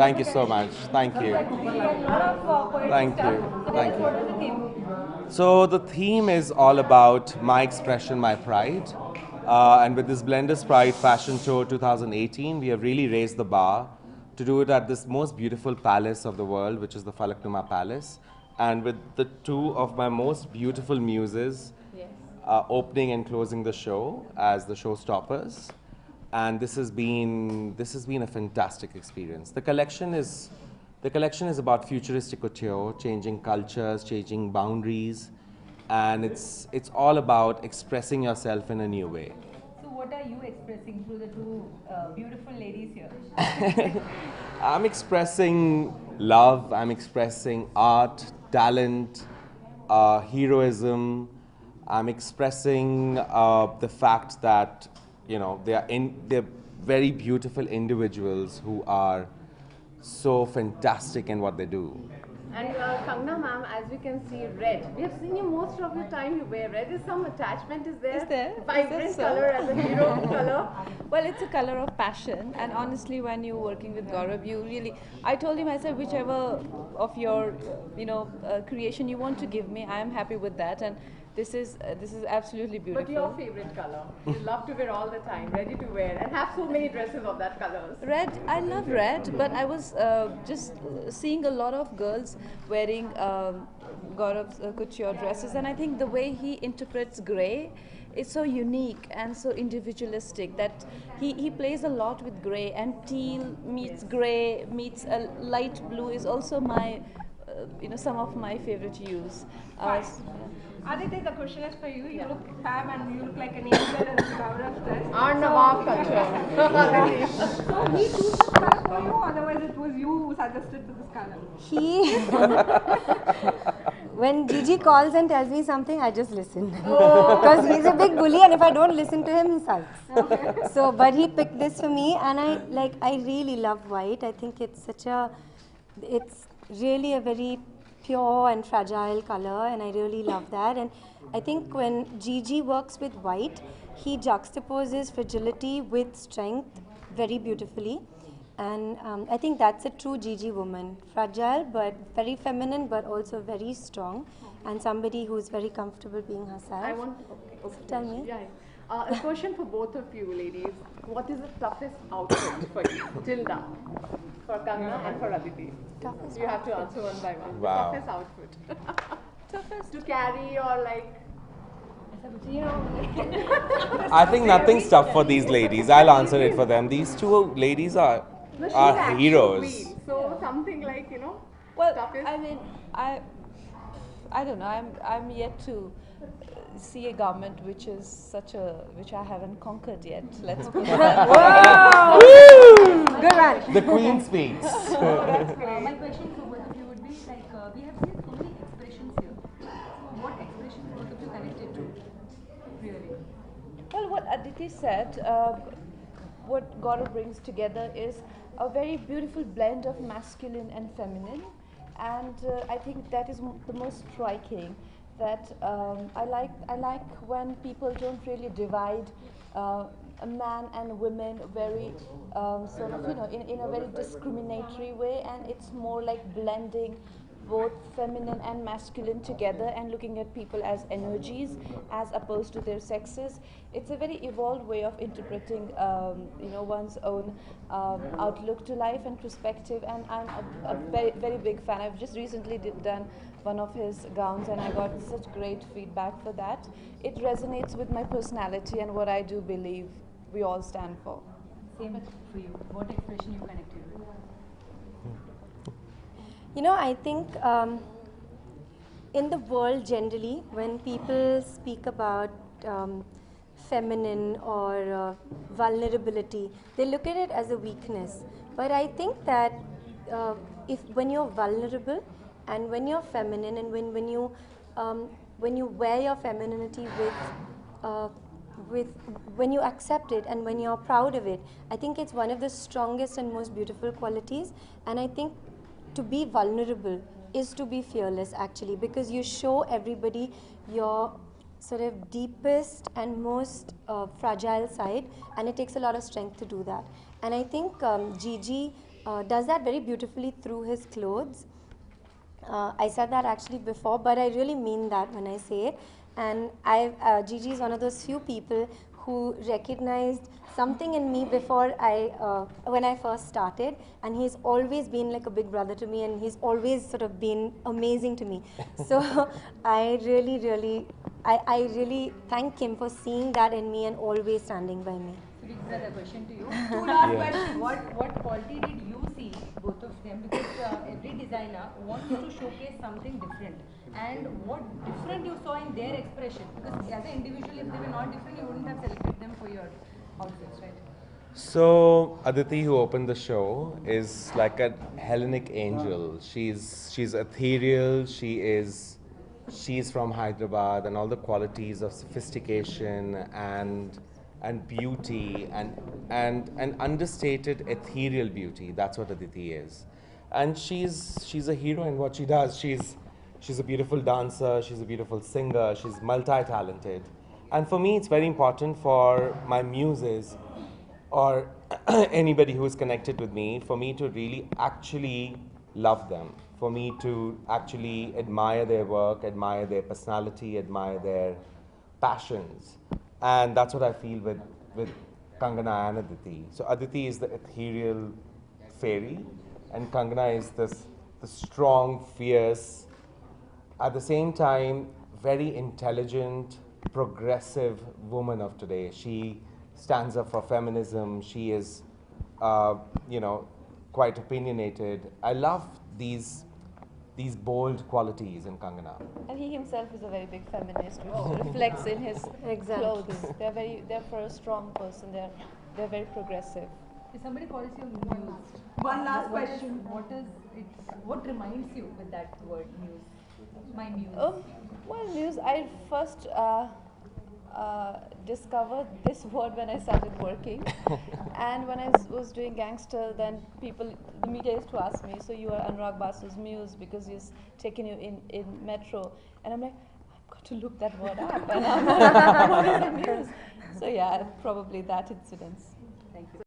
Thank you so much. Thank you. Thank you. Thank you. So the theme is all about my expression, my pride. And with this Blenders Pride Fashion Show 2018, we have really raised the bar to do it at this most beautiful palace of the world, which is the Falaknuma Palace. And with the two of my most beautiful muses opening and closing the show as the showstoppers. And this has been a fantastic experience. The collection is about futuristic couture, changing cultures, changing boundaries, and it's all about expressing yourself in a new way. So what are you expressing through the two beautiful ladies here? I'm expressing love, I'm expressing art, talent, heroism. I'm expressing the fact that, they're very beautiful individuals who are so fantastic in what they do. And Kangana ma'am, as we can see, red. We have seen you most of the time you wear red. Is some attachment is there? Is there? Vibrant Is that so? color as a hero color. Well, it's a color of passion, and honestly, when you're working with Gaurav, you really, I told him, I said, whichever of your, creation you want to give me, I am happy with that, and this is absolutely beautiful. But your favorite color? You love to wear all the time, ready to wear, and have so many dresses of that colors. Red, I love red, but I was just seeing a lot of girls wearing Gaurav's couture dresses, and I think the way he interprets grey is so unique and so individualistic that he plays a lot with grey, and teal meets grey meets a light blue is also my some of my favorite hues. Aditi, the question is for you. You look fab and you look like an angel in the Gaurav dress. Arnava culture. So he chose this color for you, otherwise it was you who suggested to this color. He, when Gigi calls and tells me something, I just listen. Oh. Because he's a big bully, and if I don't listen to him, he sulks. So, but he picked this for me, and I really love white. I think it's it's really a very pure and fragile color, and I really love that. And I think when Gigi works with white, he juxtaposes fragility with strength very beautifully. And I think that's a true Gigi woman. Fragile, but very feminine, but also very strong. And somebody who's very comfortable being herself. I want. So tell me. Yeah. A question for both of you, ladies. What is the toughest outfit for you till now? For Kangana and for Aditi. Toughest You have to answer one by one. Wow. The toughest outfit. Toughest. To carry or like. I think nothing's tough for these ladies. I'll answer it for them. These two ladies are No, she's are action heroes. queen, so something like Well, toughest. I mean, I don't know. I'm yet to see a garment which is which I haven't conquered yet. Let's put it that way. Good one. The Queen speaks. My question for both of you would be like, we have seen so many expressions here. So what expressions both of you connected to? Really? Well, what Aditi said, what Gaurav brings together is a very beautiful blend of masculine and feminine, and I think that is the most striking. That I like when people don't really divide a man and women very sort of in a very discriminatory way, and it's more like blending both feminine and masculine together and looking at people as energies as opposed to their sexes. It's a very evolved way of interpreting one's own outlook to life and perspective, and I'm a very, very big fan. I've just recently done one of his gowns, and I got such great feedback for that. It resonates with my personality and what I do believe we all stand for. Same for you. What expression you connected with? I think in the world generally, when people speak about feminine or vulnerability, they look at it as a weakness. But I think that when you're vulnerable and when you're feminine, and when you wear your femininity when you accept it and when you're proud of it, I think it's one of the strongest and most beautiful qualities. And I think to be vulnerable is to be fearless, actually, because you show everybody your sort of deepest and most fragile side, and it takes a lot of strength to do that. And I think Gigi does that very beautifully through his clothes. I said that actually before, but I really mean that when I say it. And Gigi is one of those few people who recognized something in me before when I first started, and he's always been like a big brother to me, and he's always sort of been amazing to me. So I really thank him for seeing that in me and always standing by me. This is a question to you. Two last Yeah. questions. What quality did you see, both of them? Because every designer wants to showcase something different. And what different you saw in their expression? Because as an individual, if they were not different, you wouldn't have selected them for your outfits, right? So Aditi, who opened the show, is like a Hellenic angel. She's ethereal. She's from Hyderabad, and all the qualities of sophistication and beauty and understated ethereal beauty. That's what Aditi is, and she's a hero in what she does. She's a beautiful dancer. She's a beautiful singer. She's multi-talented, and for me, it's very important for my muses or anybody who is connected with me, for me to really actually love them, for me to actually admire their work, admire their personality, admire their passions. And that's what I feel with Kangana and Aditi. So Aditi is the ethereal fairy, and Kangana is the strong, fierce, at the same time, very intelligent, progressive woman of today. She stands up for feminism. She is, quite opinionated. I love these bold qualities in Kangana. And he himself is a very big feminist, which reflects in his Exactly. clothes. They're for a strong person. They're very progressive. If somebody calls you muse, One last what is- question. What is it? What reminds you with that word muse? My muse. Well, news. I first discovered this word when I started working, and when I was doing gangster, then the media used to ask me, "So you are Anurag Basu's muse because he's taken you in Metro," and I'm like, "I've got to look that word up," and I'm like, "What is a muse?" So yeah, probably that incident. Thank you.